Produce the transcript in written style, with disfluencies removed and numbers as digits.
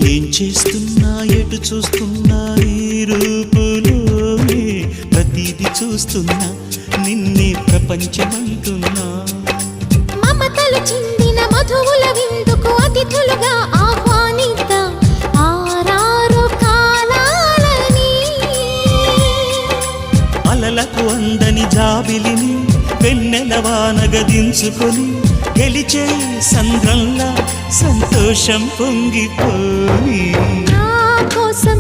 ఏం చేస్తున్నా ఎటు చూస్తున్నా ఈ రూపులోనే ప్రతిదీ చూస్తున్నా నిన్నే ప్రపంచమంటున్నా మమతలు చిందిన మధువుల విందుకు అతిథులుగా ఆహ్వానిద్దాం ఆరారు కాలాలని అలలకు అందని జాబిలిని వెన్నెల వానగదించుకొని గెలిచే సంద్రంలా సంతోషం పొంగిపోయి నా కోసం